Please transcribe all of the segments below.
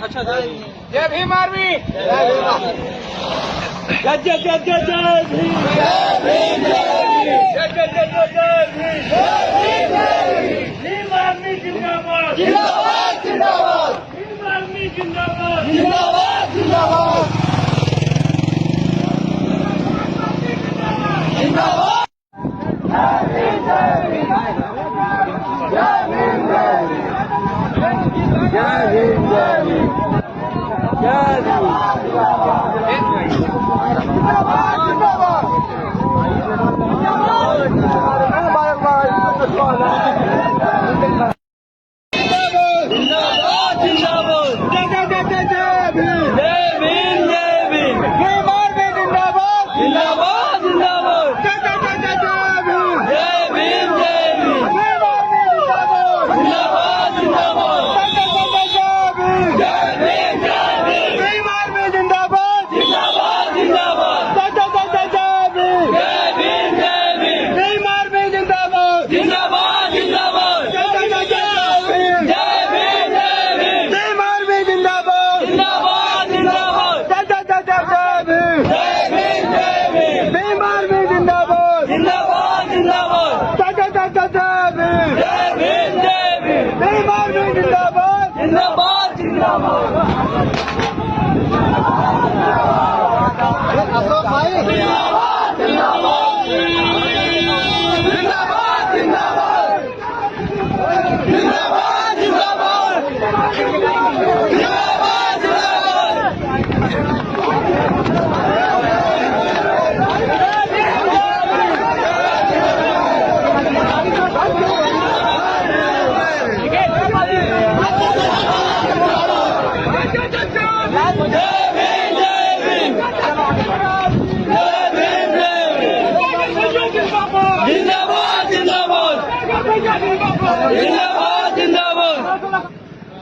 अच्छा जय भीम आर्मी, जय जय जय जय जय भीम, जय भीम, जय जय जय जय भीम आर्मी जिंदाबाद, जिंदाबाद जिंदाबाद, भीम आर्मी जिंदाबाद, जिंदाबाद जिंदाबाद, जिंदाबाद।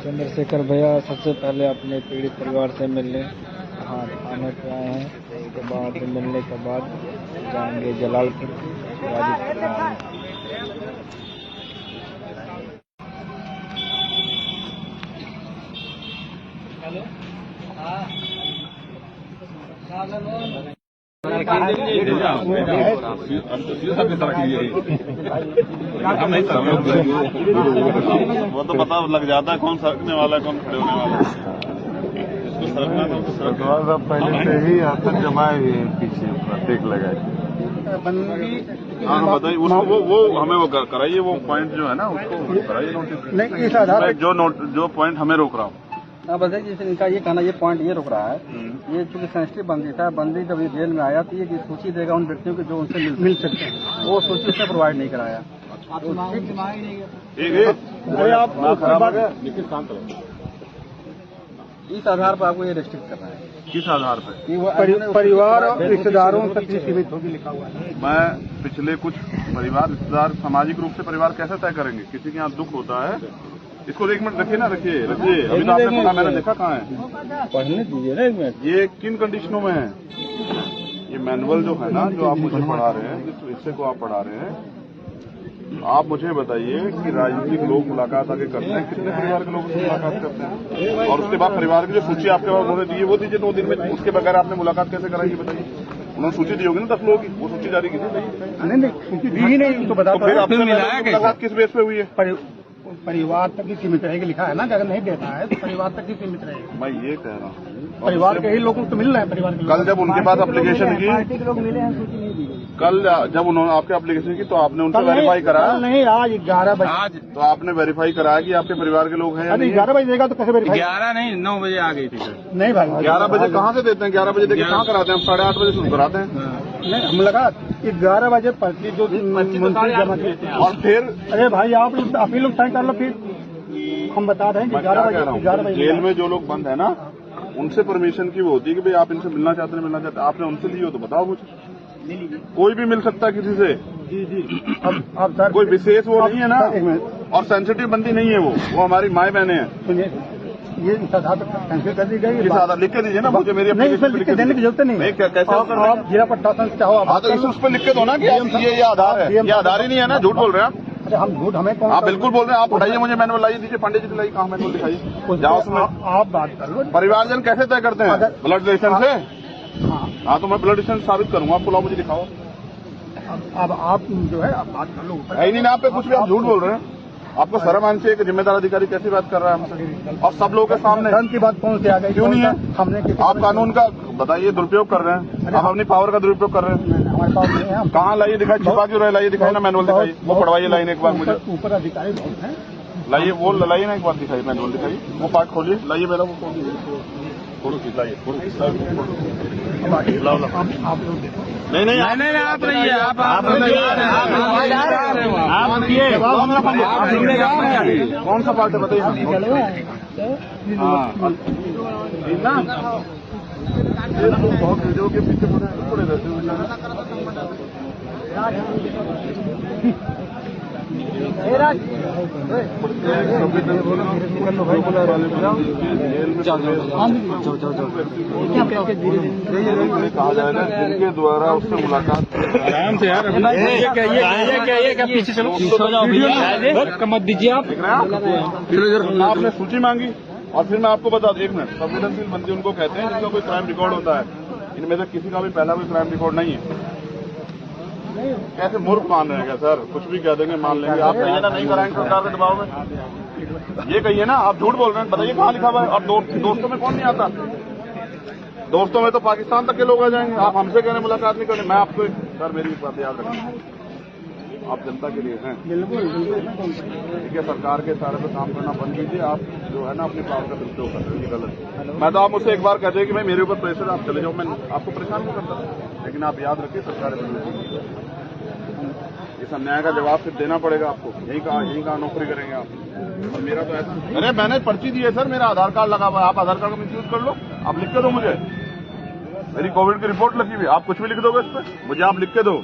चंद्रशेखर भैया सबसे पहले अपने पीड़ित परिवार से मिलने यहाँ थाने पे आए हैं। उसके बाद मिलने के बाद जाएंगे जलालपुर वो तो पता लग जाता है कौन सरकने वाला है, कौन खड़े होने वाला है। इसको सरकना तो सरकार पहले से ही आतंक जमाए हुए पीछे प्रत्येक लगाए। हाँ बताइए उसको, वो हमें वो कराइए, वो पॉइंट जो है ना उसको कराइए नोटिस। नहीं इस आधार जो पॉइंट हमें रोक रहा हूँ। हाँ बताइए, जैसे इनका ये कहना, ये पॉइंट ये रोक रहा है, ये चूंकि सेंसिटिव बंदी था, बंदी जब ये जेल में आया तो ये सूची देगा उन व्यक्तियों को जो उनसे मिल सकते हैं, वो सूची उसने प्रोवाइड नहीं कराया। इस आधार पर आपको ये रिस्ट्रिक्ट करना है। किस आधार पर? परिवार और रिश्तेदारों तक सीमित होगी लिखा हुआ है। मैं पिछले कुछ परिवार रिश्तेदार सामाजिक रूप से परिवार कैसे तय करेंगे? किसी के यहाँ दुख होता है, इसको एक मिनट रखिए ना, रखिए अभी तो आपने पढ़ा, मैंने देखा कहाँ है, पढ़ने दीजिए ना एक मिनट। ये किन कंडीशनों में है? ये मैनुअल जो है ना, जो आप मुझे पढ़ा रहे हैं, जिस हिस्से को आप पढ़ा रहे हैं, आप मुझे बताइए कि राजनीतिक लोग मुलाकात आगे करते हैं, कितने परिवार के लोगों से मुलाकात करते हैं? और उसके बाद परिवार की जो सूची आपके पास उन्होंने दी है वो दीजिए 2 दिन में। उसके बगैर आपने मुलाकात कैसे कराई बताइए? उन्होंने सूची दी होगी ना 10 लोगों की, वो सूची जारी की नहीं सूची दी ही नहीं तो बता। फिर आपसे मुलाकात किस बेस पे हुई है? परिवार तक ही सीमित रहेगी लिखा है ना, अगर नहीं देता है तो परिवार तक ही सीमित रहेगी। मैं ये कह रहा हूँ परिवार के ही लोगों को तो मिल रहा है। परिवार के कल जब उनके पास एप्लीकेशन की, पार्टी के लोग मिले हैं, सूची नहीं दी गई। कल जब उन्होंने आपके एप्लीकेशन की तो आपने उनसे वेरीफाई कराया? नहीं, आज 11 बजे। आज तो आपने वेरीफाई कराया कि आपके परिवार के लोग हैं? अरे 11 बजे देगा तो कैसे वेरीफाई? 11 नहीं 9 बजे आ गई थी सर। नहीं भाई 11 बजे कहाँ से देते हैं? 11 बजे देके कहाँ कराते हैं? हम 8:30 बजे शुरू कराते हैं। नहीं मुलाकात 11 बजे पर्ची जो मंत्री जमा करते हैं। और फिर अरे भाई आप ही लोग साइन कर लो, फिर हम बता रहे हैं कि 11 बजे जेल में जो लोग बंद है ना, उनसे परमिशन की वो होती है कि भाई आप इनसे मिलना चाहते हैं, मिलना चाहते हैं, आपने उनसे ली हो तो बताओ मुझे। कोई भी मिल सकता है किसी से। जी अब सर कोई विशेष वो नहीं है ना, और सेंसिटिव बंदी नहीं है वो हमारी माए बहने हैं। सुनिए, ये इस आधार पर कैंसिल कर दी गई। इस आधार लिख के दीजिए ना मुझे, मेरी नहीं लिख के देने की जरूरत नहीं। कैसे आप जिला प्रशासन चाहो हाँ तो उस पर लिख के दो ना कि ये आधार है, ये आधार ही नहीं है ना, झूठ बोल रहे हैं आप। अरे हम झूठ हमें कौन? आप बिल्कुल बोल रहे हैं। आप पढ़ाइए मुझे मैनुअल लाइए, दीजिए पंडित जी को लाइए, कहाँ मैनुअल दिखाइए, जाओ उसमें। आप बात कर लो। परिवारजन कैसे तय करते हैं? ब्लड रिलेशन से। हाँ तो मैं ब्लड रिलेशन साबित करूंगा, आपको लाओ मुझे दिखाओ। अब आप जो है आप बात कर लो। है नहीं ना आप पे कुछ भी, आप झूठ बोल रहे हैं। आपको शर्म आनी चाहिए कि जिम्मेदार अधिकारी कैसी बात कर रहा है हमसे, और सब लोगों के सामने। धन की बात कौन सी आ गई? क्यों नहीं है? हमने आप कानून का बताइए, दुरुपयोग कर रहे हैं, आप अपनी पावर का दुरुपयोग कर रहे हैं। हमारे पास नहीं है। हम कहाँ लाइए दिखाई, छिपा क्यों रहे? लाइए दिखाई ना मैनुअल दिखाई, वो पढ़वाइए लाइन एक बार मुझे। ऊपर अधिकारी बहुत हैं। लाइए वो लाइए ना एक बार दिखाइए, मैनुअल दिखाइए, वो पार्ट खोलिए, लाइए मेरा वो खोलिए, फोटो खिंचाइए, फोटो खिंचाइए, लाओ लाओ। आप लोग देखो। नहीं नहीं आप रहिए, आप कौन सा पार्ट है बताइए। बहुत वीडियो के पीछे पड़े रहते कहा जाए ना, जिनके द्वारा उससे मुलाकात। आराम से यार, क्या पीछे चलो, मत दीजिए आप। आपने सूची मांगी और फिर मैं आपको बता दूं, एक मिनट, संवेदनशील बंदी उनको कहते हैं जिनका कोई क्राइम रिकॉर्ड होता है। इनमें से किसी का भी पहला कोई क्राइम रिकॉर्ड नहीं है। कैसे मूर्ख मान रहे हैं क्या सर? कुछ भी कह देंगे मान लेंगे। आप कहिए ना नहीं कराएंगे सरकार के दबाव में, ये कहिए ना। आप झूठ बोल रहे हैं, बताइए कहाँ लिखा हुआ है? और दोस्तों में कौन नहीं आता? दोस्तों में तो पाकिस्तान तक के लोग आ जाएंगे। आप हमसे कह रहे मुलाकात नहीं करें। मैं आपको सर मेरी बात याद रखें, आप जनता के लिए हैं। बिल्कुल ठीक है, सरकार के सारे पे काम करना बंद कीजिए। आप जो है ना अपनी पावर का दुरुपयोग कर रहे हैं, ये गलत है। मैं तो आप मुझसे एक बार कहते हैं कि भाई मेरे ऊपर प्रेशर, आप चले जाओ, मैं आपको परेशान नहीं करता, लेकिन आप याद रखिए सरकार इस अन्याय का जवाब फिर देना पड़ेगा आपको। यही कहा नौकरी करेंगे आप। और मेरा तो ऐसा, अरे मैंने पर्ची दी है सर, मेरा आधार कार्ड लगा हुआ है, आप आधार कार्ड का मिसयूज कर लो। आप लिख के दो मुझे, मेरी कोविड की रिपोर्ट लगी हुई, आप कुछ भी लिख दोगे इस पर, मुझे आप लिख के दो।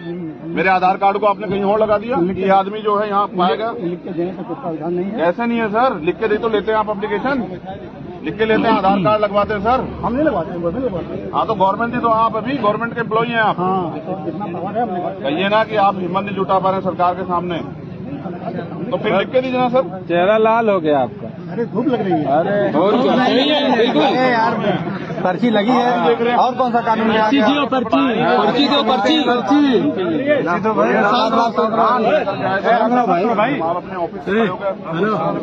मेरे आधार कार्ड को आपने कहीं और लगा दिया, ये आदमी जो है यहाँ पाएगा। लिख के देने का कुछ प्रावधान नहीं है। ऐसे नहीं है सर, लिख के दे तो लेते हैं आप एप्लीकेशन, लिख के लेते हैं, आधार कार्ड लगवाते हैं सर। हम नहीं लगवाते हैं, गवर्नमेंट लगवाते हैं। हाँ तो गवर्नमेंट ही तो, आप अभी गवर्नमेंट के एम्प्लॉई हैं आप। हाँ तो जितना पावर है हमने कहिए ना कि आप हिम्मत नहीं जुटा पा रहे हैं सरकार के सामने, तो फिर लिख के दीजिए ना सर। चेहरा लाल हो गया आपका। अरे धूप लग रही है। अरे बिल्कुल यार पर्ची लगी है, और कौन सा कानून है? पर्ची दो, पर्ची दो, पर्ची भाई आप अपने ऑफिस से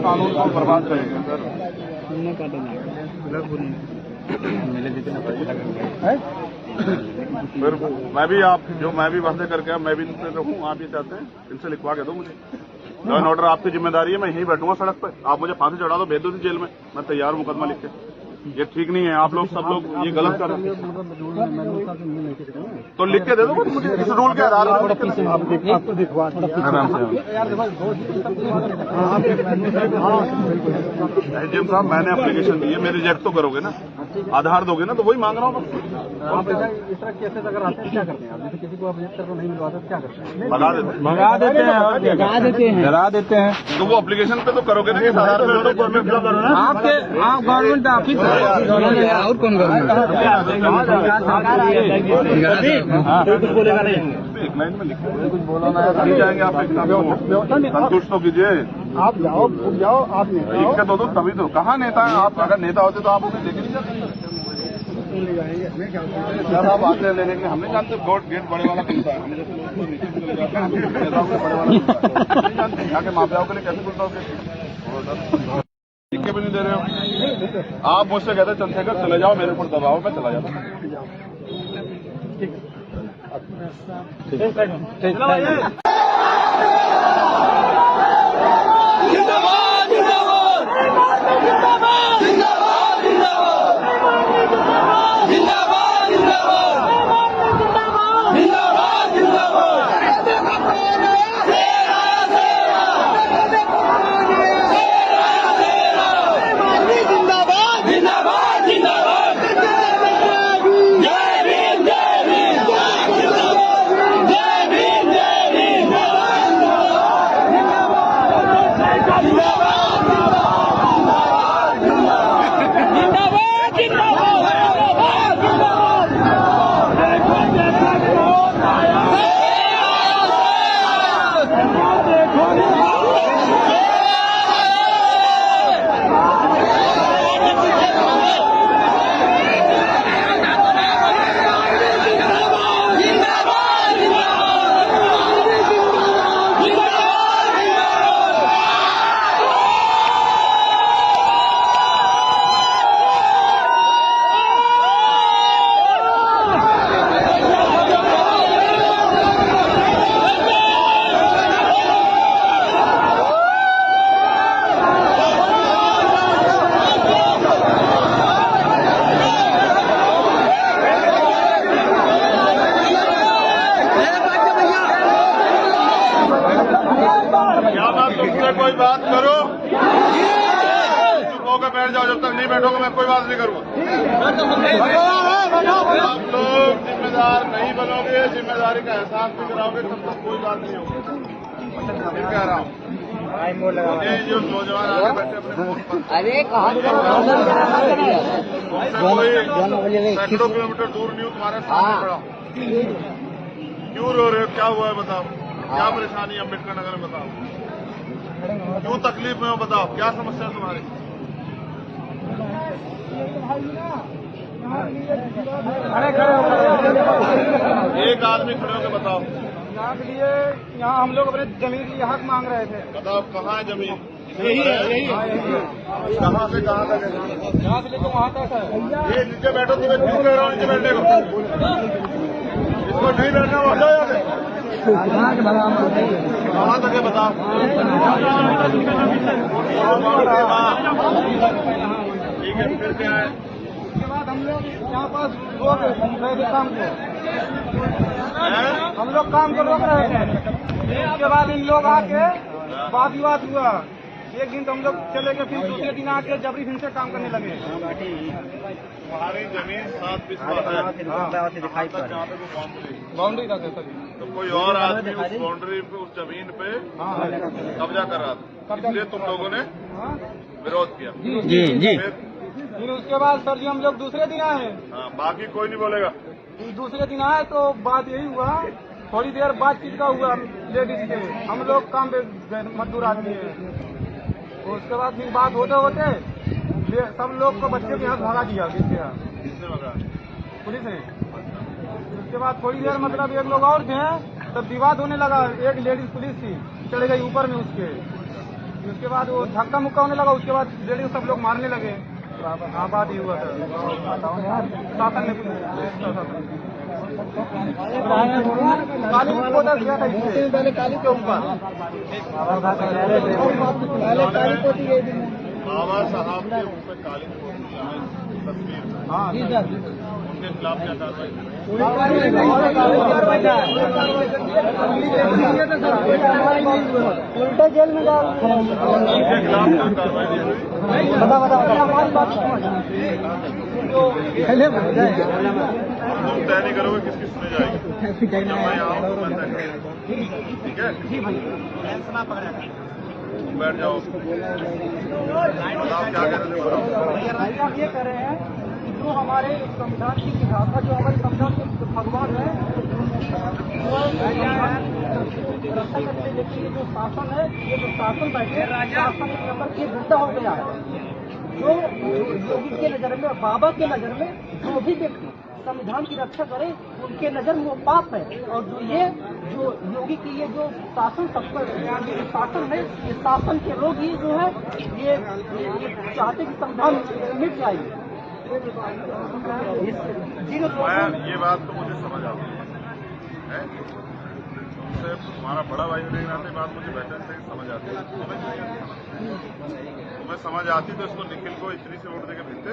कानून को बर्बाद करेंगे सर। फिर मैं भी वादे करके मैं भी इनसे रहूँ, आप ये चाहते हैं, इनसे लिखवा के दो मुझे। लॉ एंड ऑर्डर आपकी जिम्मेदारी है, मैं यहीं बैठूंगा सड़क पर, आप मुझे फांसी चढ़ा दो, भेज दो जेल में, मैं तैयार हूँ मुकदमा लिख के। ये ठीक नहीं है, आप लोग सब लोग ये गलत कर रहे हैं। तो लिख के दे दो मुझे, इस रूल के आधार पर। आपको दिखवा एसडीएम साहब मैंने एप्लीकेशन दी है, मैं रिजेक्ट तो करोगे ना, आधार दोगे ना, तो वही मांग रहा हूँ मैं। आप इस तरह केसेस अगर आते हैं क्या करते हैं? जैसे किसी को आप रजिस्टर को नहीं मिलवाते क्या करते हैं? भगा देते हैं, भगा देते हैं, डरा देते हैं। तो वो एप्लीकेशन पे तो करोगे ना, इस आधार पे गवर्नमेंट क्या करो ना। आपके आप गवर्नमेंट ऑफिस और कौन कुछ बोलेगा नहीं। एक लाइन में लिखो, कुछ बोला ना नहीं जाएंगे आप, संतुष्ट तो कीजिए। आप जाओ खुद जाओ, आप लिख के दो तभी तो। कहाँ नेता है आप? अगर नेता होते तो आप उन्हें लेके नहीं जाते सर। आप आते लेने के हमने जानते गेट बड़े वाला खुलता है, हम जैसे लोग को नीचे चले जाते हैं, नेताओं को बड़े वाला खुलता है। नहीं जानते यहाँ के माफियाओं के लिए कैसे खुलता हो? लिख के भी नहीं दे रहे हो आप। मुझसे कहते चंद्रशेखर चले जाओ, मेरे ऊपर दबाओ, मैं चला जाता हूँ। मुझसे कोई बात करो, चुप होकर बैठ जाओ। जब तक नहीं बैठोगे मैं कोई बात नहीं करूंगा। आप लोग जिम्मेदार नहीं बनोगे, जिम्मेदारी का एहसास नहीं कराओगे, तब तक कोई बात नहीं होगी। फिर कह रहा हूँ, ये जो नौजवान आगे बैठे अपने फोन पर, कोई सैकड़ों किलोमीटर दूर नहीं हूँ, तुम्हारे सामने खड़ा हूँ। क्यों रो रहे हो? क्या हुआ है बताओ? क्या परेशानी है अम्बेडकर नगर में बताओ? क्यों तकलीफ में हो बताओ? क्या समस्या है तुम्हारी? एक आदमी खड़े होकर बताओ। यहाँ के लिए, यहाँ हम लोग अपने जमीन के लिए हक मांग रहे थे। बताओ कहाँ है जमीन? यही है। कहाँ से कहाँ तक है? यहाँ से लेकर वहाँ तक है। ये नीचे बैठो, तुम्हें क्यों कह रहा हूँ नीचे बैठने को? इसको नहीं बैठना, वो हटो यहाँ से। कहाँ तक है बताओ? ठीक है, फिर क्या है? उसके बाद हम लोग यहाँ पास रोक रहे थे काम को, हम लोग काम को रोक रहे थे। उसके बाद इन लोग आके वाद विवाद हुआ। एक दिन तो हम लोग चले गए, फिर दूसरे दिन आके जबरी फिर से काम करने लगे। तुम्हारी जमीन 7 फीट है, दिखाई पड़ रहा है बाउंड्री तक है सर। तो कोई और आदमी उस बाउंड्री पे, उस जमीन पे कब्जा कर रहा था, इसलिए तुम लोगों ने विरोध किया। जी। फिर उसके बाद सर जी हम लोग दूसरे दिन आए। हाँ, बाकी कोई नहीं बोलेगा। दूसरे दिन आए तो बात यही हुआ, थोड़ी देर बातचीत का हुआ लेडीज से। हम लोग काम पे मजदूर आदमी है। तो उसके बाद फिर बात होते होते सब लोग को बच्चे के हाथ भगा दिया। किसने भगा? पुलिस ने। उसके बाद थोड़ी देर मतलब एक लोग और थे, तब विवाद होने लगा। एक लेडीज पुलिस थी, चले गई ऊपर में उसके। उसके बाद वो धक्का मुक्का होने लगा। उसके बाद लेडीज सब लोग मारने लगे। हाँ, बात ही हुआ था। शासन ने काली पोता किया था इससे पहले, काली के ऊपर बाबा साहब के ऊपर काली तस्वीर। हाँ जी सर। उनके खिलाफ क्या कार्रवाई? उल्टा जेल में डाल। उनके खिलाफ क्या कार्रवाई नहीं हुई? बता हमारी बात तुम तय नहीं करोगे किसकी सुनी जाएगी? जब मैं यहाँ हूँ तो मैं तय करूँगा। ठीक है? तुम बैठ जाओ। बताओ क्या कह रहे थे? हम ये कह रहे हैं कि जो हमारे संविधान की विधाता, जो हमारे संविधान के भगवान है, रक्षा करने, लेकिन ये जो शासन है, ये जो शासन बैठे, शासन के नंबर के वृद्धा हो गया है। जो योगी के नजर में, बाबा के नजर में जो भी व्यक्ति संविधान की रक्षा करे, उनके नजर में वो पाप है। और जो योगी की ये जो शासन, सब पर ये जो शासन है, ये शासन के लोग ही जो है ये चाहते कि संविधान मिट जाए। मैं ये बात तो मुझे समझ आती है, तुमसे तुम्हारा बड़ा भाई होने के नाते बात मुझे बेहतर से समझ आती है। तुम्हें समझ आती तो इसको निखिल को इतनी से वोट देके भेजते।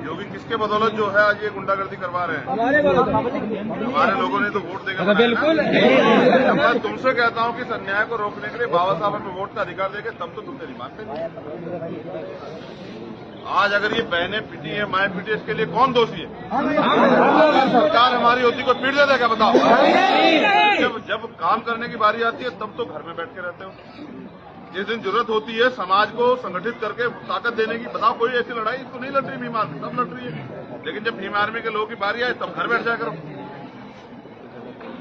योगी किसके बदौलत जो है आज ये गुंडागर्दी करवा रहे हैं? हमारे लोगों ने तो वोट देकर बिल्कुल। मैं तुमसे कहता हूं कि इस अन्याय को रोकने के लिए बाबा साहब हमें वोट का अधिकार देंगे, तब तो तुम मेरी मानते नहीं। आज अगर ये बहनें पिटी है, माएं पिटी, इसके लिए कौन दोषी है? सरकार हमारी होती को पीट देता है क्या? बताओ। जब काम करने की बारी आती है तब तो घर में बैठ के रहते हो। जिस दिन जरूरत होती है समाज को संगठित करके ताकत देने की, बताओ कोई ऐसी लड़ाई तो नहीं लड़ रही भीम आर्मी, सब लड़ रही है। लेकिन जब भीम आर्मी के लोगों की बारी आए तब घर बैठ जाया करो।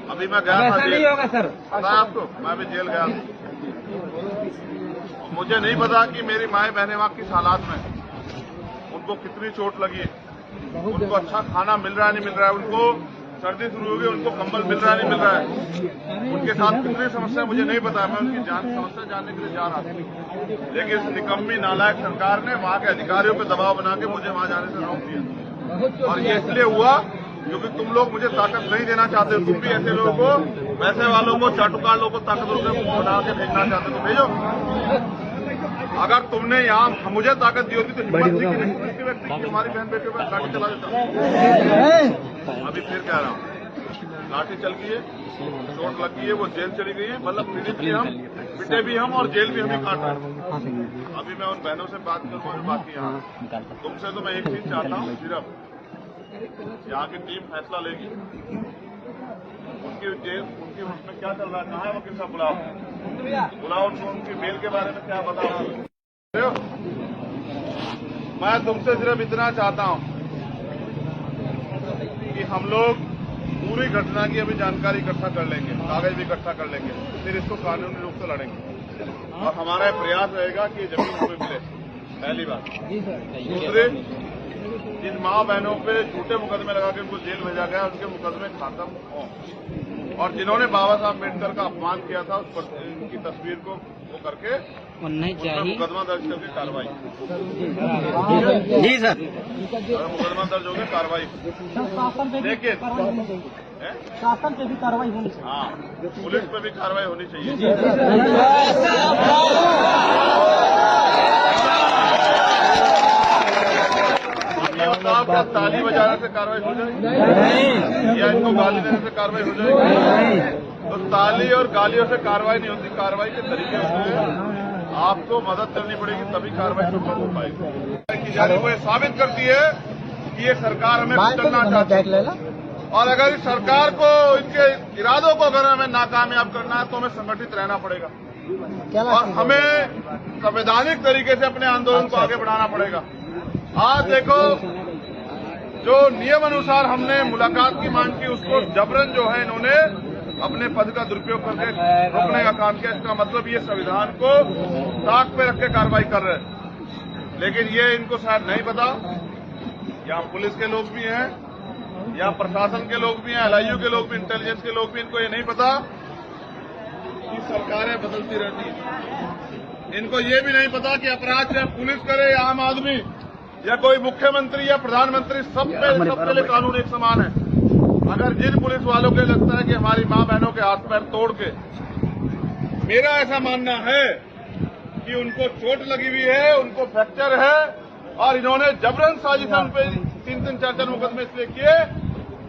अभी मैं गया था जेल, पता है आपको? मैं अभी जेल गया था। मुझे नहीं पता कि मेरी माएं बहनें वहां किस हालात में, उनको कितनी चोट लगी है, उनको अच्छा खाना मिल रहा है नहीं मिल रहा है, उनको सर्दी शुरू हो गई, उनको कंबल मिल रहा है नहीं मिल रहा है, उनके साथ कितनी समस्या मुझे नहीं पता। मैं उनकी समस्या जानने के लिए जा रहा था, लेकिन इस निकम्मी नालायक सरकार ने वहां के अधिकारियों पर दबाव बना के मुझे वहां जाने से रोक दिया। और ये इसलिए हुआ क्योंकि तुम लोग मुझे ताकत नहीं देना चाहते। तुम भी ऐसे लोगों को, वैसे वालों को, चाटुकार लोगों को ताकतवर बना के भेजना चाहते तो भेजो। अगर तुमने यहाँ मुझे ताकत दी होती तो हिम्मत थी कि नहीं व्यक्ति हमारी बहन बेटियों पर लाठी चला देता। अभी फिर कह रहा हूँ, लाठी चल गई है, चोट लग गई है, वो जेल चली गई है। मतलब पीड़ित भी हम, पिटे भी हम और जेल भी हमें काट रहे हैं। अभी मैं उन बहनों से बात करूंगा जो बाकी यहाँ। तुमसे तो मैं एक चीज चाहता हूँ, सिर्फ यहाँ की टीम फैसला लेगी। उनकी जेल, उनकी उसमें क्या चल रहा है, कहाँ है वकील साहब, बुलाओ उनको, उनकी बेल के बारे में क्या बताओ। मैं तुमसे सिर्फ इतना चाहता हूँ कि हम लोग पूरी घटना की अभी जानकारी इकट्ठा कर लेंगे, कागज भी इकट्ठा कर लेंगे, फिर इसको कानूनी रूप से लड़ेंगे। और हमारा प्रयास रहेगा कि जमीन हमें मिले, पहली बात। दूसरे, जिन माँ बहनों पे झूठे मुकदमे लगा के उनको जेल भेजा गया, उनके मुकदमे खत्म हों। और जिन्होंने बाबा साहब अम्बेडकर का अपमान किया था, उस पर उनकी तस्वीर को वो करके मुकदमा दर्ज करके कार्रवाई। जी सर, मुकदमा दर्ज हो गया, कार्रवाई। लेकिन शासन पे भी कार्रवाई होनी चाहिए। हाँ, पुलिस पे भी कार्रवाई होनी चाहिए। ये बताओ, क्या ताली बजाने से कार्रवाई हो जाएगी या इनको गाली देने से कार्रवाई हो जाएगी? तो ताली और गालियों से कार्रवाई नहीं होती, कार्रवाई के तरीके होते हैं। आपको मदद करनी पड़ेगी, तभी कार्रवाई संभव हो पाएगी। वो साबित करती है कि ये सरकार हमें कुचलना चाहती है। और अगर इस सरकार को, इनके इरादों को अगर हमें नाकामयाब करना है तो हमें संगठित रहना पड़ेगा और हमें संवैधानिक तरीके से अपने आंदोलन को आगे बढ़ाना पड़ेगा। आज देखो, जो नियम अनुसार हमने मुलाकात की मांग की, उसको जबरन जो है इन्होंने अपने पद का दुरुपयोग करके रोकने का काम किया। इसका मतलब ये संविधान को ताक पे रख के कार्रवाई कर रहे हैं। लेकिन ये इनको शायद नहीं पता, यहाँ पुलिस के लोग भी हैं, यहाँ प्रशासन के लोग भी हैं, LIU के लोग भी, इंटेलिजेंस के लोग भी, इनको ये नहीं पता कि सरकारें बदलती रहती हैं। इनको ये भी नहीं पता कि अपराध चाहे पुलिस करे या आम आदमी या कोई मुख्यमंत्री या प्रधानमंत्री, सबके लिए कानून एक समान है। अगर जिन पुलिस वालों के लगता है कि हमारी मां बहनों के हाथ पैर तोड़ के, मेरा ऐसा मानना है कि उनको चोट लगी हुई है, उनको फ्रैक्चर है और इन्होंने जबरन साजिशन पे 3-3, 4-4 मुकदमे इसलिए किए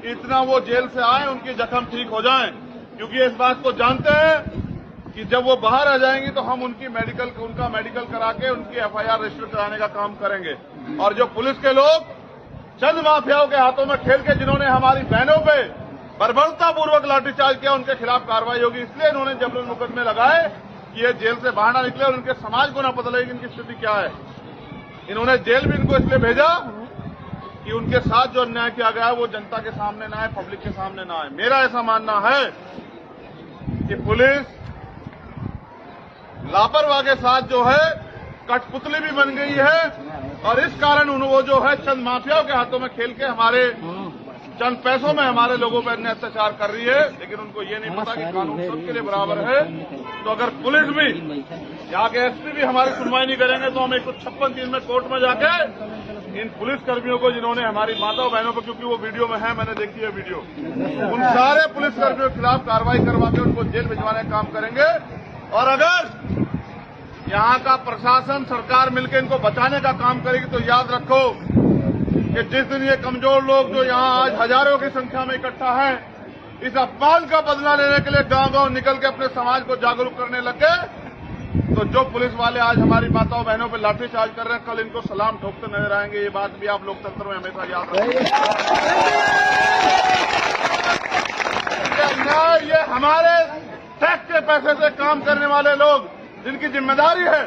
कि इतना वो जेल से आए, उनके जख्म ठीक हो जाएं। क्योंकि इस बात को जानते हैं कि जब वो बाहर आ जाएंगी तो हम उनका मेडिकल करा के उनकी FIR रजिस्टर कराने का काम करेंगे। और जो पुलिस के लोग चंद माफियाओं के हाथों में खेल के जिन्होंने हमारी बहनों पे बर्बरतापूर्वक लाठीचार्ज किया, उनके खिलाफ कार्रवाई होगी। इसलिए इन्होंने जबरन मुकदमे लगाए कि ये जेल से बाहर ना निकले और उनके समाज को ना पता लगे इनकी स्थिति क्या है। इन्होंने जेल भी इनको इसलिए भेजा कि उनके साथ जो अन्याय किया गया है वो जनता के सामने ना आए, पब्लिक के सामने ना आए। मेरा ऐसा मानना है कि पुलिस लापरवाही के साथ जो है कठपुतली भी बन गई है और इस कारण वो जो है चंद माफियाओं के हाथों में खेल के हमारे चंद पैसों में हमारे लोगों पर अन्य अत्याचार कर रही है। लेकिन उनको ये नहीं पता कि कानून सबके लिए बराबर है। तो अगर पुलिस भी, यहाँ के SP भी हमारी सुनवाई नहीं करेंगे तो हम 156(3) में कोर्ट में जाके इन पुलिस कर्मियों को, जिन्होंने हमारी माताओं बहनों को, क्योंकि वो वीडियो में है, मैंने देखी है वीडियो, उन सारे पुलिस कर्मियों के खिलाफ कार्रवाई करवा के उनको जेल भिजवाने का काम करेंगे। और अगर यहाँ का प्रशासन, सरकार मिलकर इनको बचाने का काम करेगी तो याद रखो कि जिस दिन ये कमजोर लोग जो यहाँ आज हजारों की संख्या में इकट्ठा हैं, इस अपमान का बदला लेने के लिए गांव-गांव निकल के अपने समाज को जागरूक करने लगे, तो जो पुलिस वाले आज हमारी माताओं बहनों पर लाठीचार्ज कर रहे हैं, कल इनको सलाम ठोकते नजर आएंगे। ये बात भी आप लोकतंत्र में हमेशा याद रखेंगे। ये हमारे टैक्स के पैसे से काम करने वाले लोग, जिनकी जिम्मेदारी है।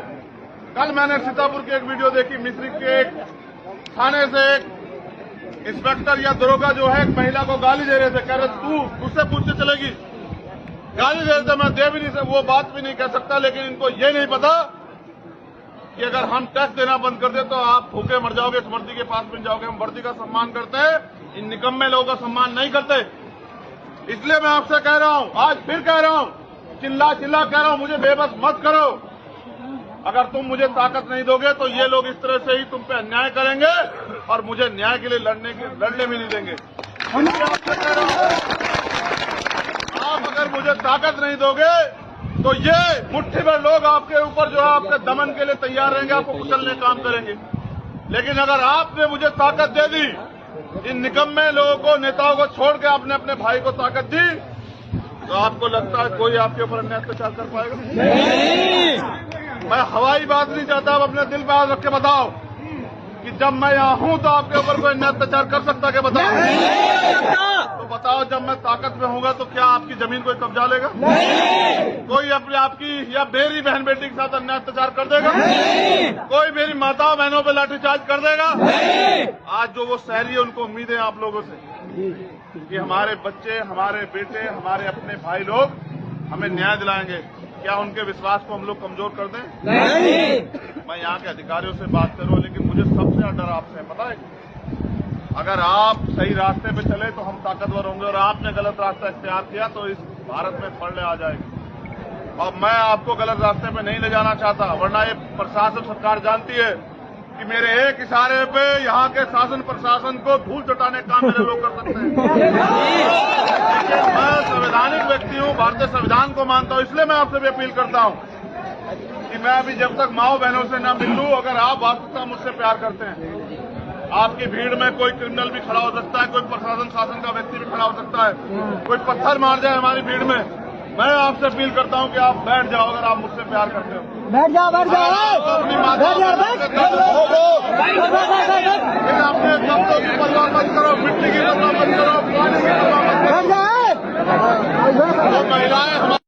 कल मैंने सीतापुर की एक वीडियो देखी, मिस्री के एक थाने से एक इंस्पेक्टर या दरोगा जो है एक महिला को गाली दे रहे थे, कह रहे तू उससे पूछते चलेगी, गाली दे रहे थे, मैं दे भी नहीं सकता, वो बात भी नहीं कह सकता। लेकिन इनको ये नहीं पता कि अगर हम टैक्स देना बंद कर दे तो आप भूखे मर जाओगे, इस वर्दी के पास मिल जाओगे। हम वर्दी का सम्मान करते हैं, इन निकम्मे लोगों का सम्मान नहीं करते। इसलिए मैं आपसे कह रहा हूं, आज फिर कह रहा हूं, चिल्ला चिल्ला कह रहा हूं, मुझे बेबस मत करो। अगर तुम मुझे ताकत नहीं दोगे तो ये लोग इस तरह से ही तुम पे अन्याय करेंगे और मुझे न्याय के लिए लड़ने भी नहीं देंगे। आपसे कह रहा हूं, आप अगर मुझे ताकत नहीं दोगे तो ये मुट्ठी भर लोग आपके ऊपर जो है आपके दमन के लिए तैयार रहेंगे, आपको कुचलने काम करेंगे। लेकिन अगर आपने मुझे ताकत दे दी इन निकम्मे लोगों को, नेताओं को छोड़ के आपने अपने भाई को ताकत दी, तो आपको लगता है कोई आपके ऊपर अन्याय अत्याचार कर पाएगा? नहीं। मैं हवाई बात नहीं चाहता, आप अपने दिल में हाथ रख के बताओ कि जब मैं यहाँ हूँ तो आपके ऊपर कोई अन्याय अत्याचार कर सकता है? बताओ तो बताओ, जब मैं ताकत में होऊंगा तो क्या आपकी जमीन कोई कब्जा लेगा? कोई अपने आपकी या मेरी बहन बेटी के साथ अन्याय अत्याचार कर देगा? कोई मेरी माताओं बहनों पे लाठीचार्ज कर देगा? आज जो वो शहरी है, उनको उम्मीद है आप लोगों से कि हमारे बच्चे, हमारे बेटे, हमारे अपने भाई लोग हमें न्याय दिलाएंगे। क्या उनके विश्वास को हम लोग कमजोर कर दें? नहीं। मैं यहाँ के अधिकारियों से बात करूं, लेकिन मुझे सबसे ज्यादा डर आपसे है, पता है? अगर आप सही रास्ते पे चले तो हम ताकतवर होंगे, और आपने गलत रास्ता इख्तियार किया तो इस भारत में पलड़े आ जाएगी। और मैं आपको गलत रास्ते पे नहीं ले जाना चाहता, वरना ये प्रशासन, सरकार जानती है कि मेरे एक इशारे पे यहाँ के शासन प्रशासन को धूल चटाने का काम मेरे लोग कर सकते हैं। लेकिन मैं संवैधानिक व्यक्ति हूँ, भारतीय संविधान को मानता हूँ, इसलिए मैं आपसे भी अपील करता हूँ कि मैं अभी जब तक माओ बहनों से न मिल लूं, अगर आप वास्तविकता मुझसे प्यार करते हैं, आपकी भीड़ में कोई क्रिमिनल भी खड़ा हो सकता है, कोई प्रशासन शासन का व्यक्ति भी खड़ा हो सकता है, कोई पत्थर मार जाए हमारी भीड़ में, मैं आपसे अपील करता हूं कि आप बैठ जाओ अगर आप मुझसे प्यार करते हो। बैठ जाओ, बैठ जाओ, अपनी माता फिर अपने शब्दों की परवाह मत करो, मिट्टी की परवाह मत करो, पानी की परवाह मत करो। महिलाएं